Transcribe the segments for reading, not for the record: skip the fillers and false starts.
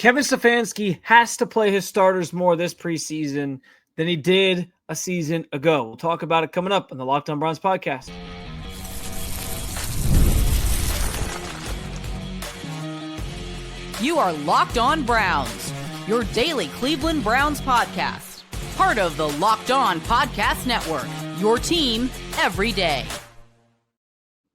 Kevin Stefanski has to play his starters more this preseason than he did a season ago. We'll talk about it coming up on the Locked On Browns podcast. You are Locked On Browns, your daily Cleveland Browns podcast. Part of the Locked On Podcast Network, your team every day.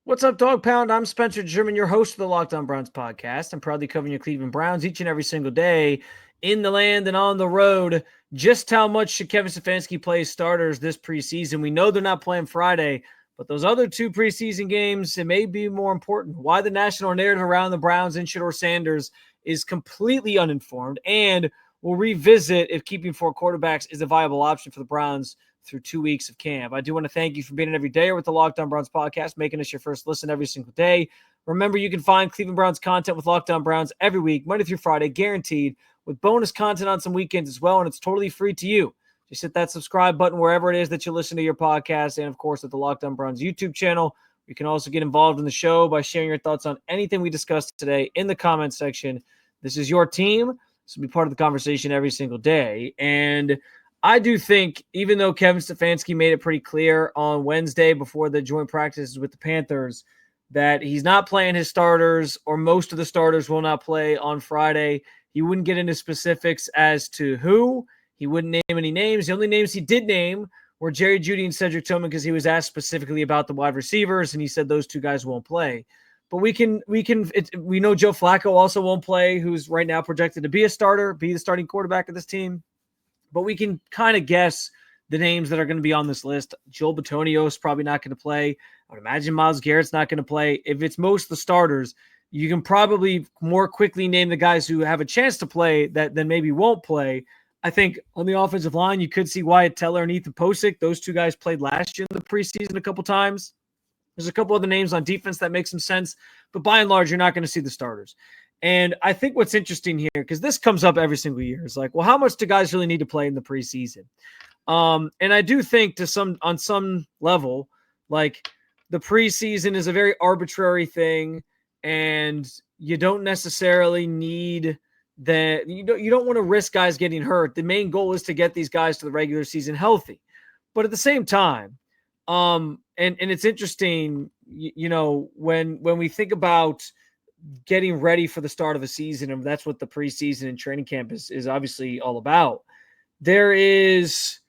What's up, Dog Pound? I'm Spencer German, your host of the Locked On Browns podcast. I'm proudly covering your Cleveland Browns each and every single day in the land and on the road. Just how much should Kevin Stefanski play his starters this preseason? We know they're not playing Friday, but those other two preseason games, it may be more important. Why the national narrative around the Browns and Shedeur Sanders is completely uninformed, and we'll revisit if keeping four quarterbacks is a viable option for the Browns through 2 weeks of camp. I do want to thank you for being an everydayer with the Locked On Browns podcast, making us your first listen every single day. Remember, you can find Cleveland Browns content with Locked On Browns every week, Monday through Friday, guaranteed, with bonus content on some weekends as well, and it's totally free to you. Just hit that subscribe button wherever it is that you listen to your podcast, and of course at the Locked On Browns YouTube channel. You can also get involved in the show by sharing your thoughts on anything we discussed today in the comments section. This is your team, so be part of the conversation every single day. And I do think, even though Kevin Stefanski made it pretty clear on Wednesday before the joint practices with the Panthers that he's not playing his starters, or most of the starters will not play on Friday, he wouldn't get into specifics as to who. He wouldn't name any names. The only names he did name were Jerry Jeudy and Cedric Tillman, because he was asked specifically about the wide receivers, and he said those two guys won't play. But we know Joe Flacco also won't play, who's right now projected to be a starter, be the starting quarterback of this team. But we can kind of guess the names that are going to be on this list. Joel Bitonio is probably not going to play. I would imagine Myles Garrett's not going to play. If it's most of the starters, you can probably more quickly name the guys who have a chance to play that then maybe won't play. I think on the offensive line, you could see Wyatt Teller and Ethan Posick. Those two guys played last year in the preseason a couple times. There's a couple other names on defense that make some sense, but by and large, you're not going to see the starters. And I think what's interesting here, because this comes up every single year, is like, well, how much do guys really need to play in the preseason? And I do think on some level, like the preseason is a very arbitrary thing, and you don't necessarily need that. You don't want to risk guys getting hurt. The main goal is to get these guys to the regular season healthy. But at the same time, and it's interesting, when we think about getting ready for the start of a season, and that's what the preseason and training camp is obviously all about. There is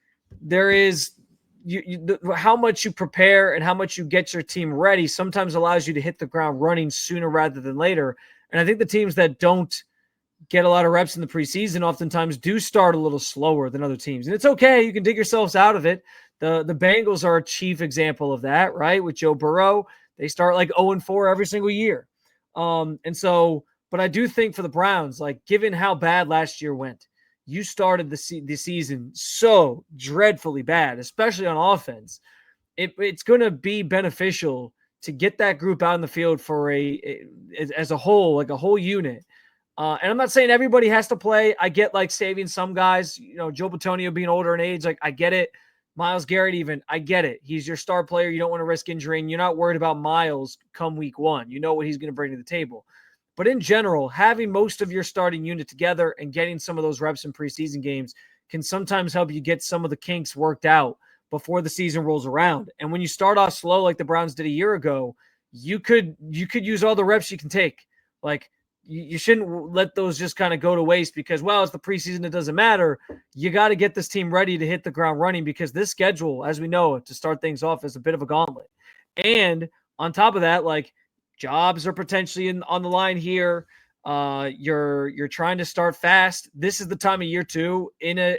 how much you prepare and how much you get your team ready sometimes allows you to hit the ground running sooner rather than later. And I think the teams that don't get a lot of reps in the preseason oftentimes do start a little slower than other teams. And it's okay. You can dig yourselves out of it. The Bengals are a chief example of that, right? With Joe Burrow, they start like 0-4 every single year. But I do think for the Browns, like given how bad last year went, you started the season so dreadfully bad, especially on offense. It's going to be beneficial to get that group out in the field for as a whole, like a whole unit. And I'm not saying everybody has to play. I get like saving some guys, Joe Bitonio being older in age. Like I get it. Myles Garrett, even, I get it. He's your star player. You don't want to risk injury, and you're not worried about Myles come week one. You know what he's going to bring to the table. But in general, having most of your starting unit together and getting some of those reps in preseason games can sometimes help you get some of the kinks worked out before the season rolls around. And when you start off slow like the Browns did a year ago, you could use all the reps you can take. Like, you shouldn't let those just kind of go to waste because, well, it's the preseason. It doesn't matter. You got to get this team ready to hit the ground running because this schedule, as we know, to start things off, is a bit of a gauntlet. And on top of that, like jobs are potentially on the line here. You're trying to start fast. This is the time of year too,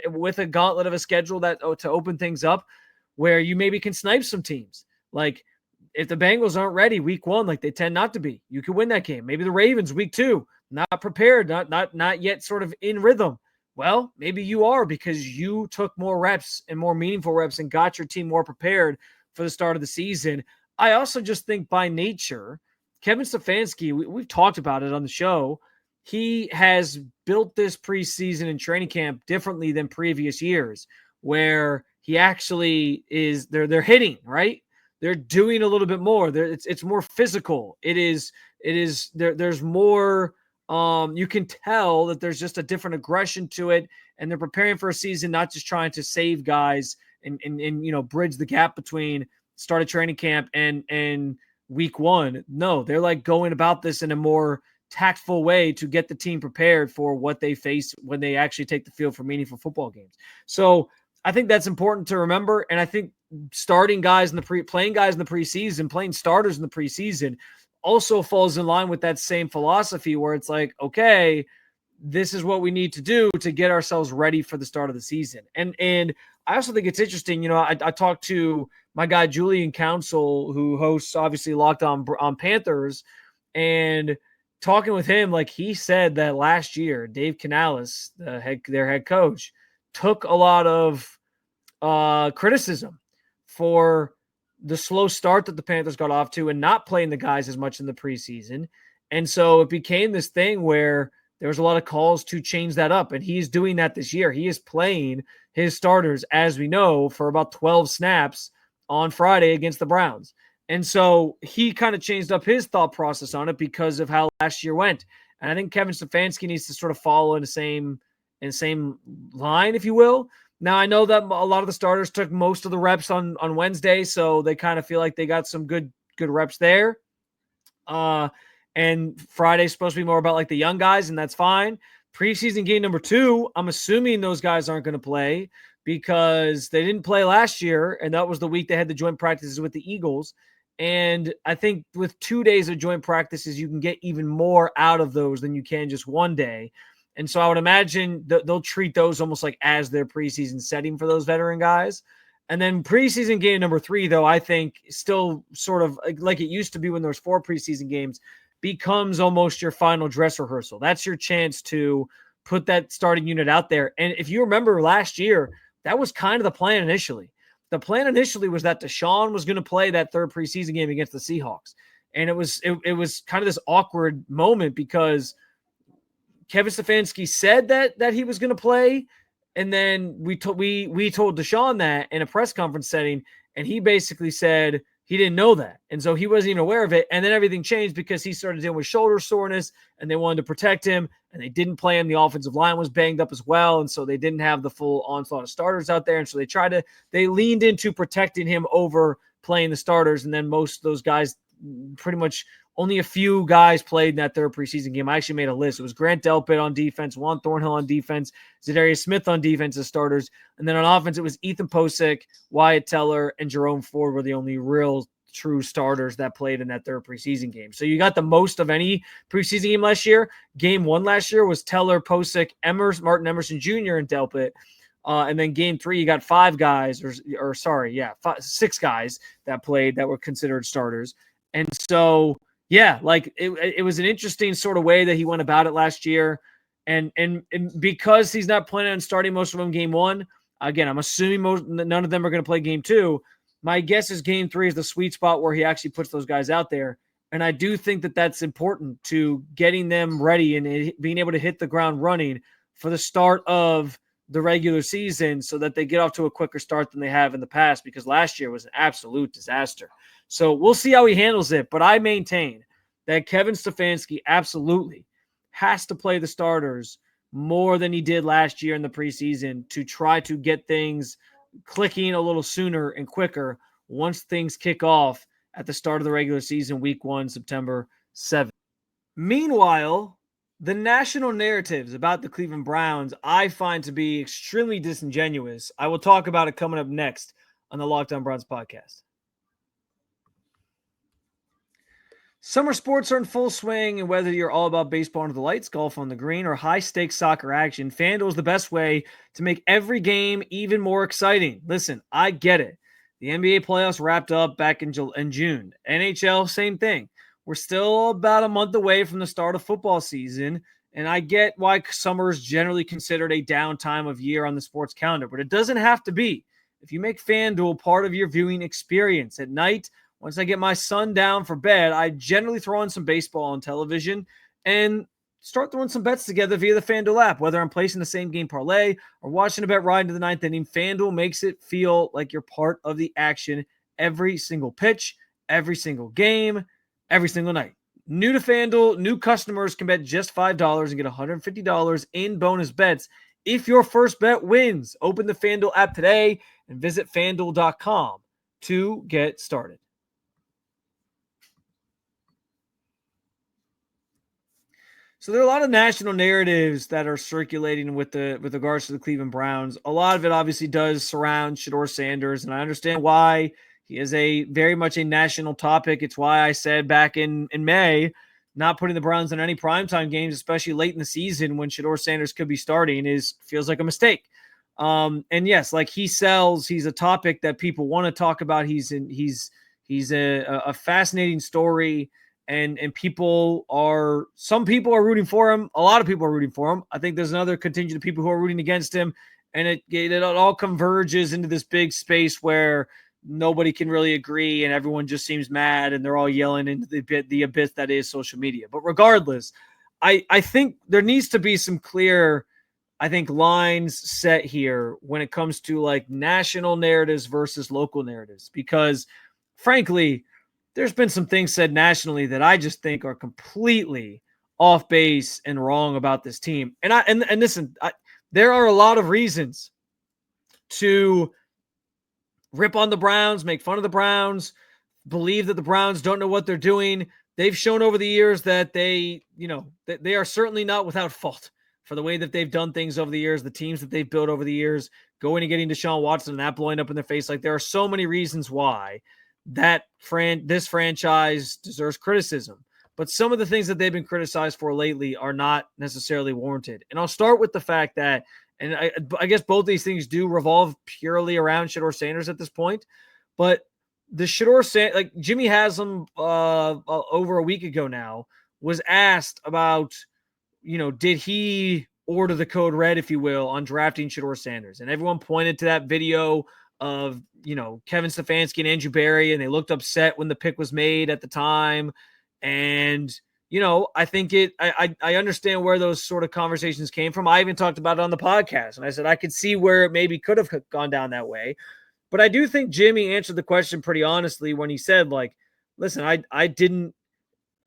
with a gauntlet of a schedule that to open things up where you maybe can snipe some teams. Like, if the Bengals aren't ready week one, like they tend not to be, you could win that game. Maybe the Ravens week two, not prepared, not yet sort of in rhythm. Well, maybe you are because you took more reps and more meaningful reps and got your team more prepared for the start of the season. I also just think by nature, Kevin Stefanski, we've talked about it on the show. He has built this preseason and training camp differently than previous years where he actually is, they're hitting, right? They're doing a little bit more. It's more physical. There's more You can tell that there's just a different aggression to it, and they're preparing for a season, not just trying to save guys and bridge the gap between start of training camp and week one. No, they're like going about this in a more tactful way to get the team prepared for what they face when they actually take the field for meaningful football games. So I think that's important to remember. And I think starting guys in the playing guys in the preseason, playing starters in the preseason also falls in line with that same philosophy where it's like, okay, this is what we need to do to get ourselves ready for the start of the season. And I also think it's interesting. I talked to my guy, Julian Council, who hosts obviously Locked On Panthers, and talking with him, like he said that last year, Dave Canales, their head coach, took a lot of criticism for the slow start that the Panthers got off to and not playing the guys as much in the preseason. And so it became this thing where there was a lot of calls to change that up. And he's doing that this year. He is playing his starters, as we know, for about 12 snaps on Friday against the Browns. And so he kind of changed up his thought process on it because of how last year went. And I think Kevin Stefanski needs to sort of follow in the same line, if you will. Now, I know that a lot of the starters took most of the reps on Wednesday, so they kind of feel like they got some good reps there. And Friday's supposed to be more about like the young guys, and that's fine. Preseason game number 2, I'm assuming those guys aren't going to play because they didn't play last year, and that was the week they had the joint practices with the Eagles. And I think with 2 days of joint practices, you can get even more out of those than you can just one day. And so I would imagine they'll treat those almost like as their preseason setting for those veteran guys. And then preseason game number 3, though, I think still sort of like it used to be when there was 4 preseason games, becomes almost your final dress rehearsal. That's your chance to put that starting unit out there. And if you remember last year, that was kind of the plan initially. The plan initially was that Deshaun was going to play that 3rd preseason game against the Seahawks. And it was kind of this awkward moment because Kevin Stefanski said that he was going to play, and then we told Deshaun that in a press conference setting, and he basically said he didn't know that, and so he wasn't even aware of it. And then everything changed because he started dealing with shoulder soreness, and they wanted to protect him, and they didn't play him. The offensive line was banged up as well, and so they didn't have the full onslaught of starters out there, and so they leaned into protecting him over playing the starters, and then most of those guys pretty much. Only a few guys played in that 3rd preseason game. I actually made a list. It was Grant Delpit on defense, Juan Thornhill on defense, Zadarius Smith on defense as starters. And then on offense, it was Ethan Posick, Wyatt Teller, and Jerome Ford were the only real true starters that played in that 3rd preseason game. So you got the most of any preseason game last year. Game 1 last year was Teller, Posick, Martin Emerson Jr., and Delpit. And then game 3, you got 5 guys, 6 guys that played that were considered starters. And so – yeah, like it was an interesting sort of way that he went about it last year. And because he's not planning on starting most of them game 1, again, I'm assuming none of them are going to play game 2. My guess is game 3 is the sweet spot where he actually puts those guys out there. And I do think that that's important to getting them ready and being able to hit the ground running for the start of the regular season so that they get off to a quicker start than they have in the past, because last year was an absolute disaster. So we'll see how he handles it. But I maintain that Kevin Stefanski absolutely has to play the starters more than he did last year in the preseason to try to get things clicking a little sooner and quicker once things kick off at the start of the regular season, week 1, September 7th. Meanwhile, the national narratives about the Cleveland Browns I find to be extremely disingenuous. I will talk about it coming up next on the Locked On Browns podcast. Summer sports are in full swing, and whether you're all about baseball under the lights, golf on the green, or high-stakes soccer action, FanDuel is the best way to make every game even more exciting. Listen, I get it. The NBA playoffs wrapped up back in June. NHL, same thing. We're still about a month away from the start of football season, and I get why summer is generally considered a downtime of year on the sports calendar, but it doesn't have to be. If you make FanDuel part of your viewing experience at night, once I get my son down for bed, I generally throw on some baseball on television and start throwing some bets together via the FanDuel app. Whether I'm placing the same game parlay or watching a bet ride into the 9th inning, FanDuel makes it feel like you're part of the action every single pitch, every single game, every single night. New to FanDuel, new customers can bet just $5 and get $150 in bonus bets if your first bet wins. Open the FanDuel app today and visit FanDuel.com to get started. So there are a lot of national narratives that are circulating with regards to the Cleveland Browns. A lot of it obviously does surround Shedeur Sanders, and I understand why. He is a very much a national topic. It's why I said back in May, not putting the Browns in any primetime games, especially late in the season when Shedeur Sanders could be starting, feels like a mistake. And yes, like he sells. He's a topic that people want to talk about. He's a fascinating story. And some people are rooting for him. A lot of people are rooting for him. I think there's another contingent of people who are rooting against him. And it all converges into this big space where nobody can really agree and everyone just seems mad and they're all yelling into the abyss that is social media. But regardless, I think there needs to be some clear, lines set here when it comes to like national narratives versus local narratives, because frankly, there's been some things said nationally that I just think are completely off base and wrong about this team. And listen, there are a lot of reasons to rip on the Browns, make fun of the Browns, believe that the Browns don't know what they're doing. They've shown over the years that they are certainly not without fault for the way that they've done things over the years, the teams that they've built over the years, going and getting Deshaun Watson and that blowing up in their face. Like, there are so many reasons why that this franchise deserves criticism. But some of the things that they've been criticized for lately are not necessarily warranted. And I'll start with the fact that, and I guess both these things do revolve purely around Shedeur Sanders at this point, but the Shedeur Sanders, like Jimmy Haslam over a week ago now, was asked about, did he order the code red, if you will, on drafting Shedeur Sanders? And everyone pointed to that video of, Kevin Stefanski and Andrew Berry, and they looked upset when the pick was made at the time. And, I think I understand where those sort of conversations came from. I even talked about it on the podcast, and I said I could see where it maybe could have gone down that way. But I do think Jimmy answered the question pretty honestly when he said, like, listen, I don't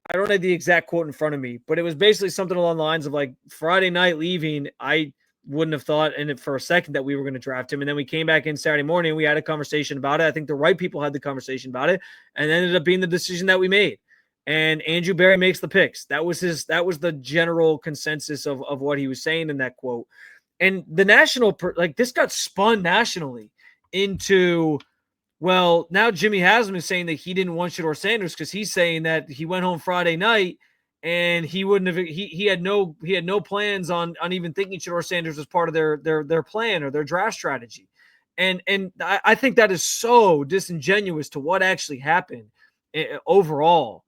have the exact quote in front of me, but it was basically something along the lines of like, Friday night leaving, I wouldn't have thought in it for a second that we were going to draft him. And then we came back in Saturday morning, we had a conversation about it. I think the right people had the conversation about it, and it ended up being the decision that we made. And Andrew Berry makes the picks. That was the general consensus of what he was saying in that quote. And the national, this got spun nationally into, well, now Jimmy Haslam is saying that he didn't want Shedeur Sanders because he's saying that he went home Friday night and he wouldn't have. He had no plans on even thinking Shedeur Sanders was part of their plan or their draft strategy. And I think that is so disingenuous to what actually happened overall.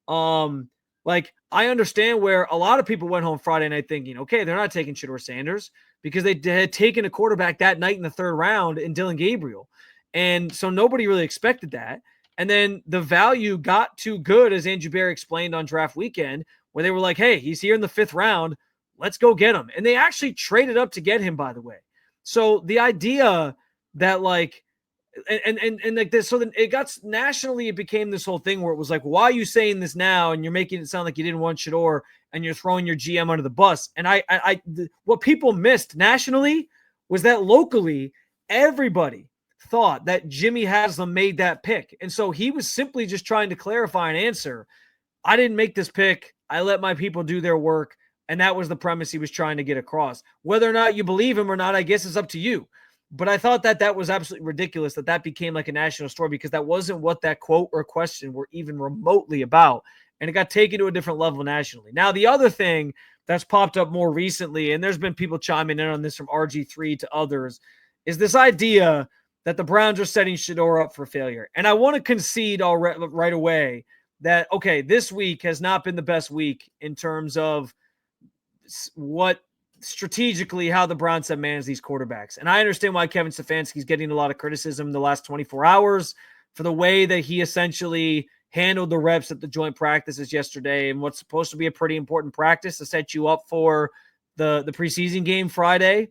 Like, I understand where a lot of people went home Friday night thinking, okay, they're not taking Shedeur Sanders because they had taken a quarterback that night in the third round in Dylan Gabriel. And so nobody really expected that. And then the value got too good, as Andrew Berry explained on draft weekend, where they were like, hey, he's here in the fifth round. Let's go get him. And they actually traded up to get him, by the way. So the idea that like, and like this, so then it got nationally, it became this whole thing where it was like, why are you saying this now? And you're making it sound like you didn't want Shedeur and you're throwing your GM under the bus. And what people missed nationally was that locally, everybody thought that Jimmy Haslam made that pick. And so he was simply just trying to clarify an answer. I didn't make this pick. I let my people do their work. And that was the premise he was trying to get across. Whether or not you believe him or not, I guess is up to you. But I thought that was absolutely ridiculous that became like a national story, because that wasn't what that quote or question were even remotely about. And it got taken to a different level nationally. Now, the other thing that's popped up more recently, and there's been people chiming in on this from RG3 to others, is this idea that the Browns are setting Shedeur up for failure. And I want to concede right away that, okay, this week has not been the best week in terms of what strategically how the Browns have managed these quarterbacks. And I understand why Kevin Stefanski is getting a lot of criticism in the last 24 hours for the way that he essentially handled the reps at the joint practices yesterday and what's supposed to be a pretty important practice to set you up for the preseason game Friday.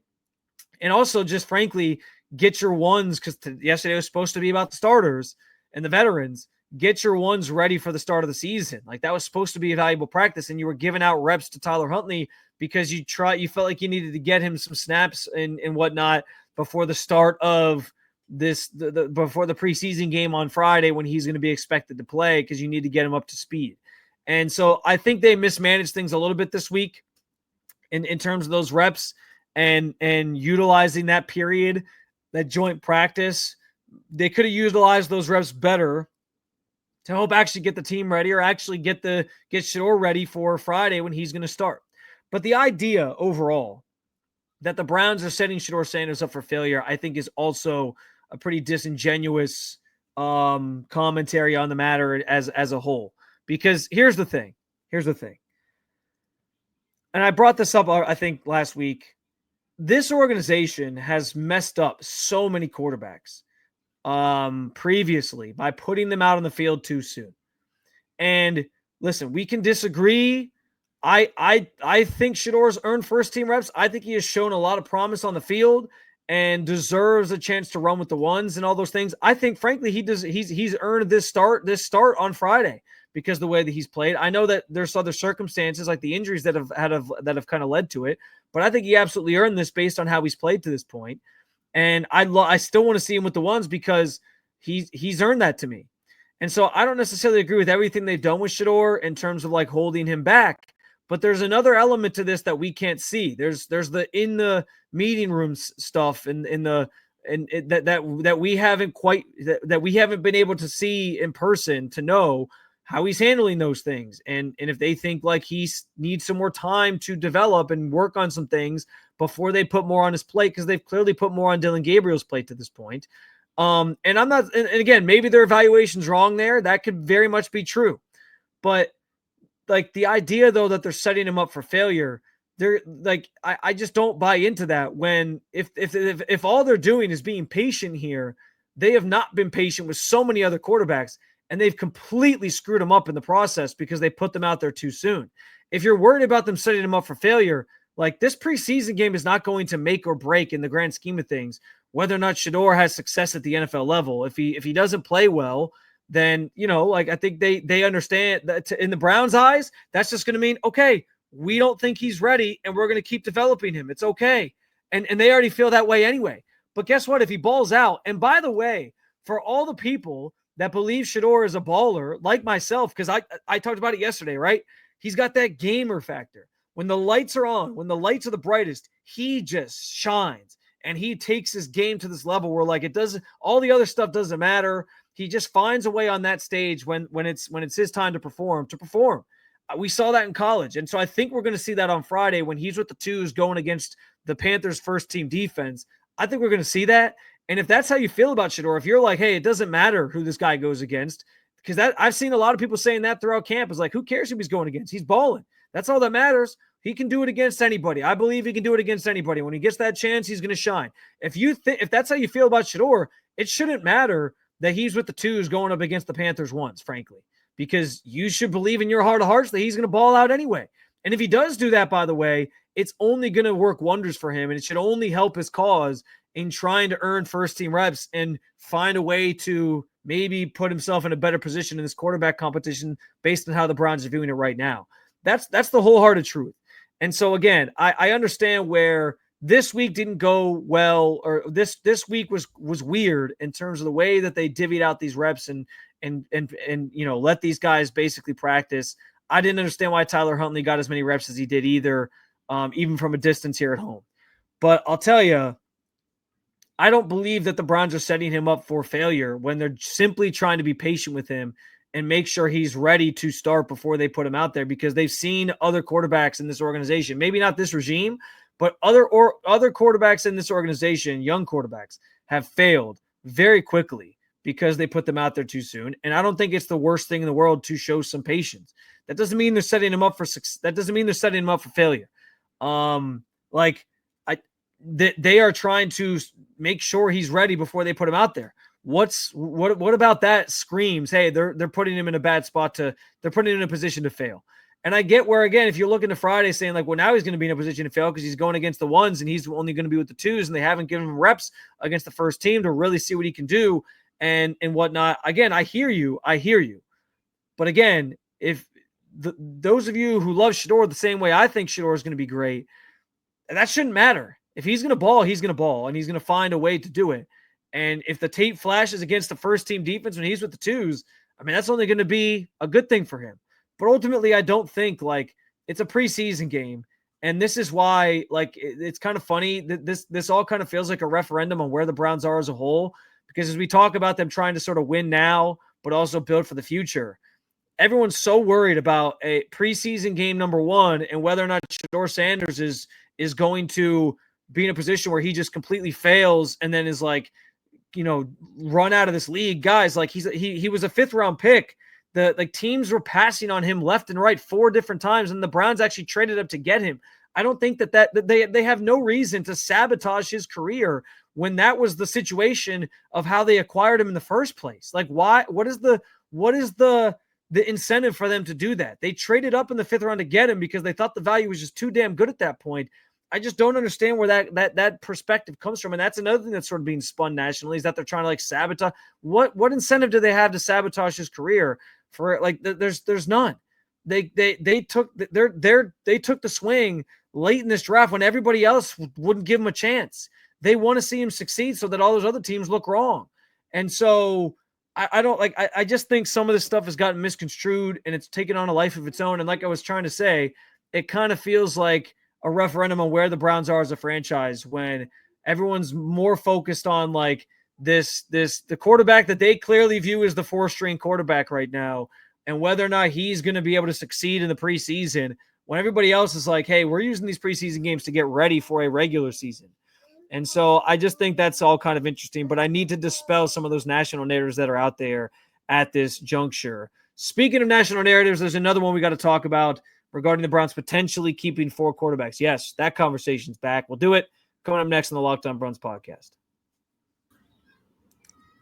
And also just frankly, get your ones, because yesterday was supposed to be about the starters and the veterans. get your ones ready for the start of the season. Like, that was supposed to be a valuable practice, and you were giving out reps to Tyler Huntley because you felt like you needed to get him some snaps and whatnot before the start of before the preseason game on Friday, when he's going to be expected to play, because you need to get him up to speed. And so I think they mismanaged things a little bit this week in terms of those reps and utilizing that period, that joint practice. They could have utilized those reps better to help actually get the team ready, or actually get Shedeur ready for Friday when he's going to start. But the idea overall that the Browns are setting Shedeur Sanders up for failure, I think, is also a pretty disingenuous commentary on the matter as a whole. Because here's the thing. And I brought this up, I think, last week. This organization has messed up so many quarterbacks previously by putting them out on the field too soon. And listen, we can disagree. I think Shedeur's earned first team reps. I think he has shown a lot of promise on the field and deserves a chance to run with the ones and all those things. I think, frankly, he's earned this start on Friday because of the way that he's played. I know that there's other circumstances like the injuries that have kind of led to it, but I think he absolutely earned this based on how he's played to this point. And I still want to see him with the ones because he's earned that to me. And so I don't necessarily agree with everything they've done with Shedeur in terms of like holding him back. But there's another element to this that we can't see. There's the in the meeting rooms stuff and that we haven't been able to see in person to know how he's handling those things. And if they think like he needs some more time to develop and work on some things before they put more on his plate, because they've clearly put more on Dylan Gabriel's plate to this point. And I'm not, and again, maybe their evaluation's wrong there. That could very much be true. But like the idea though that they're setting him up for failure, they're like, I just don't buy into that. When if all they're doing is being patient here, they have not been patient with so many other quarterbacks, and they've completely screwed them up in the process because they put them out there too soon. If you're worried about them setting him up for failure, like this preseason game is not going to make or break in the grand scheme of things whether or not Shedeur has success at the NFL level. If he doesn't play well, then, like I think they understand that in the Browns' eyes, that's just going to mean, okay, we don't think he's ready and we're going to keep developing him. It's okay. And they already feel that way anyway. But guess what? If he balls out, and by the way, for all the people that believe Shedeur is a baller, like myself, because I talked about it yesterday, right? He's got that gamer factor. When the lights are on, when the lights are the brightest, he just shines. And he takes his game to this level where like all the other stuff doesn't matter. He just finds a way on that stage when it's his time to perform. We saw that in college. And so I think we're going to see that on Friday when he's with the twos going against the Panthers' first team defense. I think we're going to see that. And if that's how you feel about Shedeur, if you're like, hey, it doesn't matter who this guy goes against, because I've seen a lot of people saying that throughout camp. Is like, who cares who he's going against? He's balling. That's all that matters. He can do it against anybody. I believe he can do it against anybody. When he gets that chance, he's going to shine. If that's how you feel about Shedeur, it shouldn't matter that he's with the twos going up against the Panthers ones, frankly, because you should believe in your heart of hearts that he's going to ball out anyway. And if he does do that, by the way, it's only going to work wonders for him, and it should only help his cause in trying to earn first-team reps and find a way to maybe put himself in a better position in this quarterback competition based on how the Browns are doing it right now. That's the wholehearted truth. And so, again, I understand where this week didn't go well, or this week was weird in terms of the way that they divvied out these reps and let these guys basically practice. I didn't understand why Tyler Huntley got as many reps as he did either, even from a distance here at home. But I'll tell you, I don't believe that the Browns are setting him up for failure when they're simply trying to be patient with him and make sure he's ready to start before they put him out there, because they've seen other quarterbacks in this organization, maybe not this regime, but other quarterbacks in this organization, young quarterbacks, have failed very quickly because they put them out there too soon. And I don't think it's the worst thing in the world to show some patience. That doesn't mean they're setting him up for success. That doesn't mean they're setting him up for failure. They are trying to make sure he's ready before they put him out there. What about that screams, hey, they're putting him in a bad spot they're putting him in a position to fail. And I get where, again, if you're looking to Friday saying like, well, now he's going to be in a position to fail because he's going against the ones and he's only going to be with the twos and they haven't given him reps against the first team to really see what he can do. and whatnot. Again, I hear you. But again, if those of you who love Shedeur the same way I think Shedeur is going to be great, that shouldn't matter. If he's going to ball, he's going to ball, and he's going to find a way to do it. And if the tape flashes against the first team defense when he's with the twos, I mean, that's only going to be a good thing for him. But ultimately, I don't think it's a preseason game. And this is why, it's kind of funny that this all kind of feels like a referendum on where the Browns are as a whole, because as we talk about them trying to sort of win now, but also build for the future, everyone's so worried about a preseason game number one and whether or not Shedeur Sanders is going to be in a position where he just completely fails and then is run out of this league. Guys, he was a 5th round pick. The teams were passing on him left and right 4 different times, and the Browns actually traded up to get him. I don't think that they have no reason to sabotage his career when that was the situation of how they acquired him in the first place. Why? What is the incentive for them to do that? They traded up in the 5th round to get him because they thought the value was just too damn good at that point. I just don't understand where that perspective comes from. And that's another thing that's sort of being spun nationally, is that they're trying to sabotage. What incentive do they have to sabotage his career? For there's none. They took the swing late in this draft when everybody else wouldn't give him a chance. They want to see him succeed so that all those other teams look wrong. And so I just think some of this stuff has gotten misconstrued and it's taken on a life of its own. And like I was trying to say, it kind of feels like a referendum on where the Browns are as a franchise when everyone's more focused on the quarterback that they clearly view as the 4th-string quarterback right now, and whether or not he's going to be able to succeed in the preseason when everybody else is like, hey, we're using these preseason games to get ready for a regular season. And so I just think that's all kind of interesting, but I need to dispel some of those national narratives that are out there at this juncture. Speaking of national narratives, there's another one we got to talk about regarding the Browns potentially keeping 4 quarterbacks. Yes, that conversation's back. We'll do it coming up next on the Locked On Browns podcast.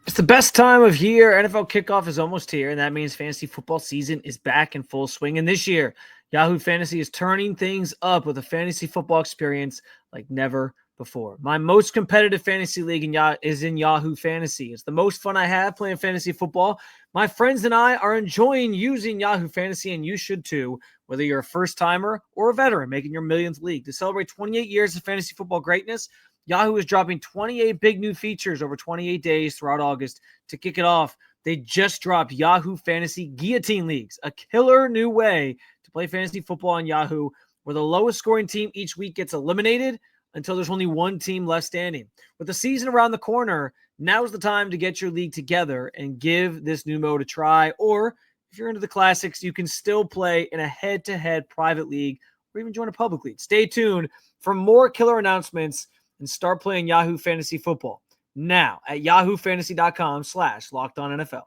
It's the best time of year. NFL kickoff is almost here, and that means fantasy football season is back in full swing. And this year, Yahoo Fantasy is turning things up with a fantasy football experience like never before. My most competitive fantasy league is in Yahoo Fantasy. It's the most fun I have playing fantasy football. My friends and I are enjoying using Yahoo Fantasy, and you should too, whether you're a first-timer or a veteran making your millionth league. To celebrate 28 years of fantasy football greatness, Yahoo is dropping 28 big new features over 28 days throughout August. To kick it off, they just dropped Yahoo Fantasy Guillotine Leagues, a killer new way to play fantasy football on Yahoo, where the lowest scoring team each week gets eliminated until there's only one team left standing. With the season around the corner, now's the time to get your league together and give this new mode a try. Or if you're into the classics, you can still play in a head-to-head private league or even join a public league. Stay tuned for more killer announcements and start playing Yahoo Fantasy Football now at yahoofantasy.com/LockedOnNFL.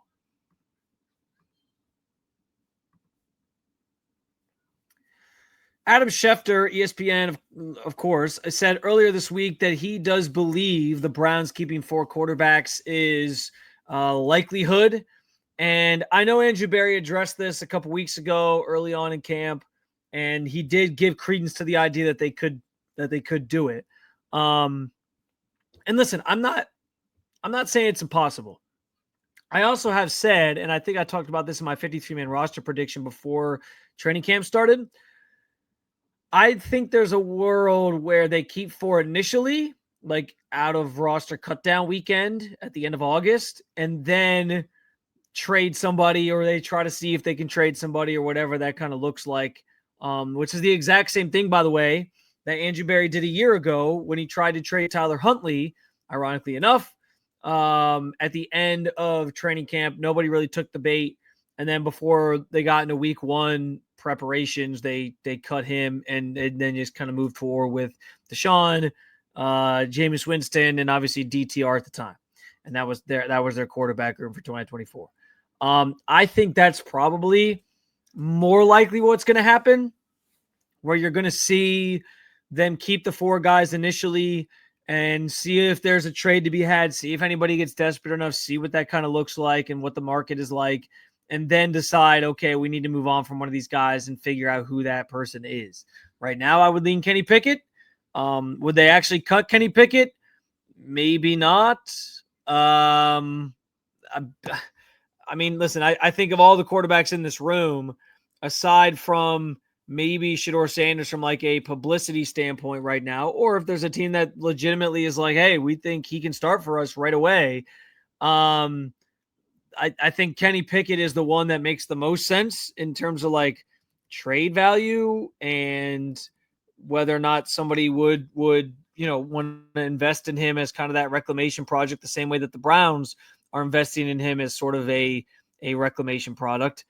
Adam Schefter, ESPN, of course, said earlier this week that he does believe the Browns keeping 4 quarterbacks is a likelihood. And I know Andrew Berry addressed this a couple weeks ago early on in camp, and he did give credence to the idea that they could do it. And listen, I'm not saying it's impossible. I also have said, and I think I talked about this in my 53-man roster prediction before training camp started, I think there's a world where they keep 4 initially, like out of roster cutdown weekend at the end of August, and then trade somebody, or they try to see if they can trade somebody or whatever that kind of looks like, which is the exact same thing, by the way, that Andrew Berry did a year ago when he tried to trade Tyler Huntley, ironically enough, at the end of training camp. Nobody really took the bait. And then before they got into week 1 preparations, they cut him and then just kind of moved forward with Deshaun, Jameis Winston, and obviously DTR at the time. And that was their quarterback room for 2024. I think that's probably more likely what's going to happen, where you're going to see them keep the 4 guys initially and see if there's a trade to be had, see if anybody gets desperate enough, see what that kind of looks like and what the market is like, and then decide, okay, we need to move on from one of these guys and figure out who that person is. Right now, I would lean Kenny Pickett. Would they actually cut Kenny Pickett? Maybe not. I mean, listen, I think of all the quarterbacks in this room, aside from maybe Shedeur Sanders from like a publicity standpoint right now, or if there's a team that legitimately is like, hey, we think he can start for us right away. I think Kenny Pickett is the one that makes the most sense in terms of like trade value and whether or not somebody would want to invest in him as kind of that reclamation project, the same way that the Browns are investing in him as sort of a reclamation product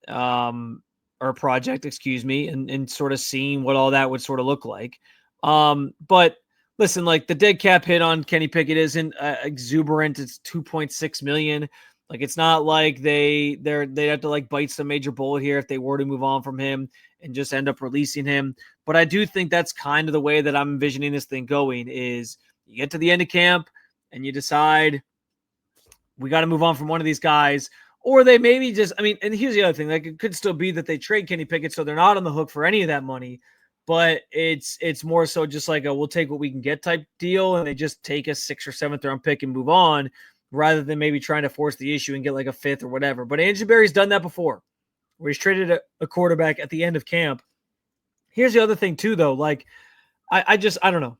or project, excuse me, and sort of seeing what all that would sort of look like. But listen, like the dead cap hit on Kenny Pickett isn't exuberant. It's $2.6 million. Like it's not like they have to like bite some major bullet here if they were to move on from him and just end up releasing him. But I do think that's kind of the way that I'm envisioning this thing going is you get to the end of camp and you decide we got to move on from one of these guys, or they maybe just, I mean, and here's the other thing, like it could still be that they trade Kenny Pickett so they're not on the hook for any of that money, but it's more so just like a we'll take what we can get type deal, and they just take a 6th or 7th round pick and move on rather than maybe trying to force the issue and get like a 5th or whatever. But Andrew Berry's done that before where he's traded a quarterback at the end of camp. Here's the other thing too, though. Like I don't know.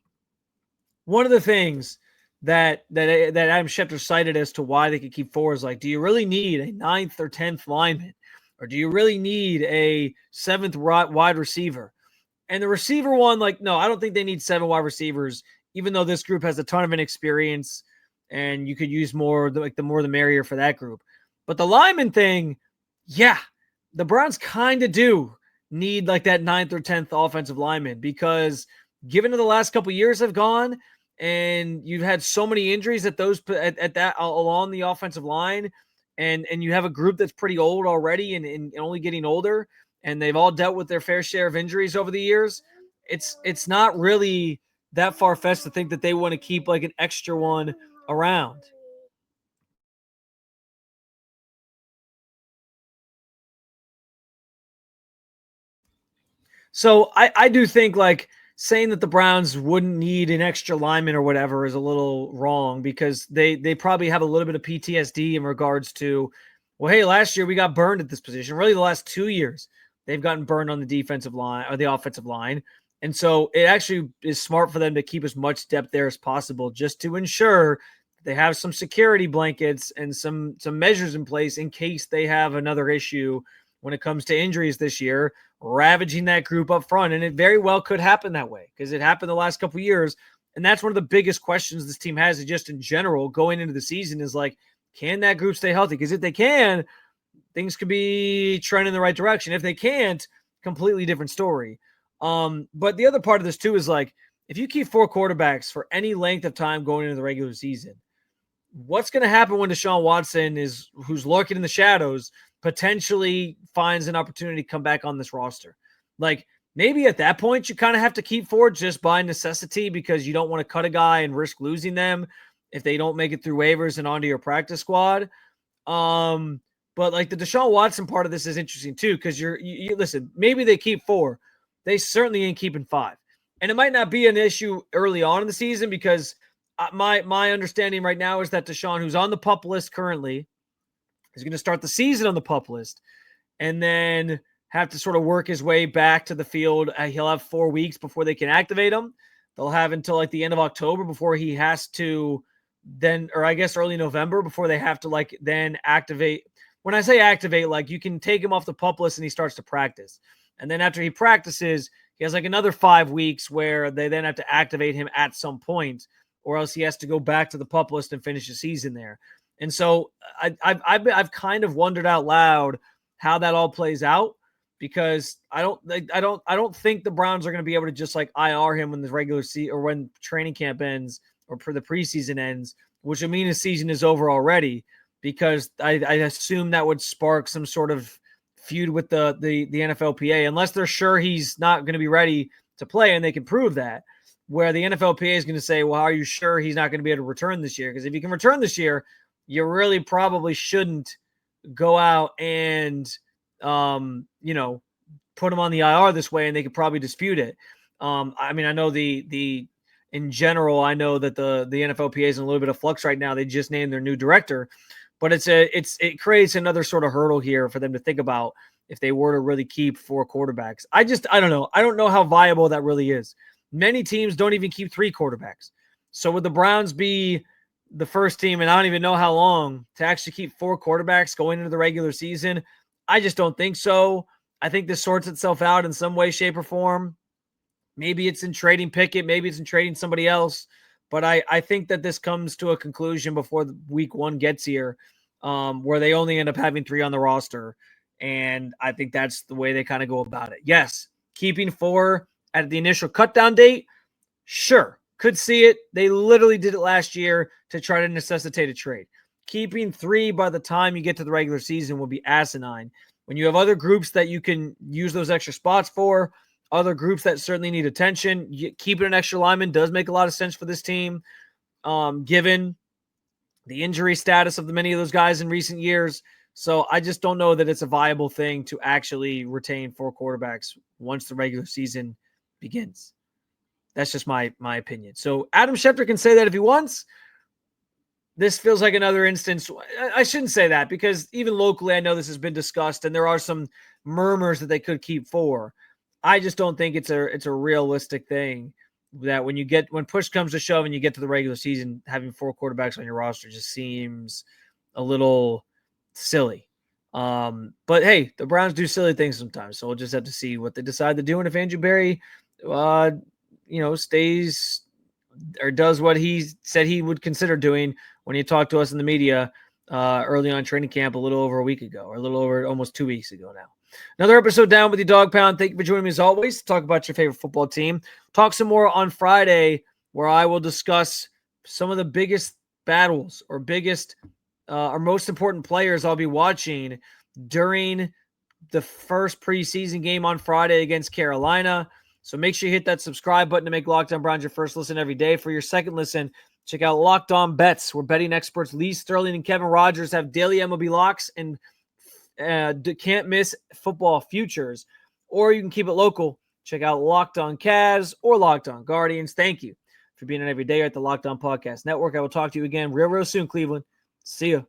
One of the things that Adam Schefter cited as to why they could keep 4 is like, do you really need a 9th or 10th lineman? Or do you really need a 7th wide receiver? And the receiver one, like, no, I don't think they need 7 wide receivers, even though this group has a ton of inexperience and you could use more, like the more the merrier for that group. But the lineman thing, yeah, the Browns kind of do need like that 9th or 10th offensive lineman, because given the last couple years have gone and you've had so many injuries at that along the offensive line, and you have a group that's pretty old already and only getting older, and they've all dealt with their fair share of injuries over the years. It's not really that far-fetched to think that they want to keep like an extra one around. So I do think like saying that the Browns wouldn't need an extra lineman or whatever is a little wrong, because they probably have a little bit of PTSD in regards to, well, hey, last year we got burned at this position. Really, the last 2 years they've gotten burned on the defensive line or the offensive line. And so it actually is smart for them to keep as much depth there as possible, just to ensure they have some security blankets and some measures in place in case they have another issue when it comes to injuries this year, ravaging that group up front. And it very well could happen that way, because it happened the last couple of years. And that's one of the biggest questions this team has, just in general going into the season, is like, can that group stay healthy? Because if they can, things could be trending in the right direction. If they can't, completely different story. But the other part of this too is like, if you keep 4 quarterbacks for any length of time going into the regular season, what's going to happen when Deshaun Watson who's lurking in the shadows, potentially finds an opportunity to come back on this roster? Like, maybe at that point you kind of have to keep 4 just by necessity, because you don't want to cut a guy and risk losing them if they don't make it through waivers and onto your practice squad. But like the Deshaun Watson part of this is interesting too, because you listen, maybe they keep 4. They certainly ain't keeping 5. And it might not be an issue early on in the season, because my understanding right now is that Deshaun, who's on the PUP list currently, is going to start the season on the PUP list and then have to sort of work his way back to the field. He'll have 4 weeks before they can activate him. They'll have until like the end of October before he has to then, or I guess early November, before they have to like then activate. When I say activate, like you can take him off the PUP list and he starts to practice. And then after he practices, he has like another 5 weeks where they then have to activate him at some point, or else he has to go back to the PUP list and finish the season there. And so I've kind of wondered out loud how that all plays out, because I don't think the Browns are going to be able to just like IR him when the regular season or when training camp ends or for the preseason ends, which would mean his season is over already, because I assume that would spark some sort of feud with the NFLPA, unless they're sure he's not going to be ready to play and they can prove that, where the NFLPA is going to say, well, are you sure he's not going to be able to return this year? Because if he can return this year, you really probably shouldn't go out and, put him on the IR this way, and they could probably dispute it. I mean, I know in general, I know that the NFLPA is in a little bit of flux right now. They just named their new director, But it creates another sort of hurdle here for them to think about if they were to really keep 4 quarterbacks. I don't know. I don't know how viable that really is. Many teams don't even keep 3 quarterbacks. So would the Browns be the first team, and I don't even know how long, to actually keep 4 quarterbacks going into the regular season? I just don't think so. I think this sorts itself out in some way, shape, or form. Maybe it's in trading Pickett. Maybe it's in trading somebody else. But I think that this comes to a conclusion before week 1 gets here, where they only end up having 3 on the roster. And I think that's the way they kind of go about it. Yes, keeping 4 at the initial cutdown date, sure, could see it. They literally did it last year to try to necessitate a trade. Keeping 3 by the time you get to the regular season will be asinine. When you have other groups that you can use those extra spots for, other groups that certainly need attention, keeping an extra lineman does make a lot of sense for this team, given the injury status of many of those guys in recent years. So I just don't know that it's a viable thing to actually retain 4 quarterbacks once the regular season begins. That's just my opinion. So Adam Schefter can say that if he wants. This feels like another instance. I shouldn't say that, because even locally, I know this has been discussed and there are some murmurs that they could keep 4. I just don't think it's a realistic thing that when push comes to shove and you get to the regular season, having 4 quarterbacks on your roster just seems a little silly. But hey, the Browns do silly things sometimes, so we'll just have to see what they decide to do. And if Andrew Berry, stays or does what he said he would consider doing when he talked to us in the media early on training camp a little over a week ago, or a little over almost 2 weeks ago now. Another episode down with you, Dog Pound. Thank you for joining me as always to talk about your favorite football team. Talk some more on Friday, where I will discuss some of the biggest battles or most important players I'll be watching during the first preseason game on Friday against Carolina. So make sure you hit that subscribe button to make Locked On Browns your first listen every day. For your second listen, check out Locked On Bets, where betting experts Lee Sterling and Kevin Rogers have daily MLB locks and can't miss football futures. Or you can keep it local. Check out Locked On Cavs or Locked On Guardians. Thank you for being on every day at the Locked On Podcast Network. I will talk to you again real soon, Cleveland. See ya.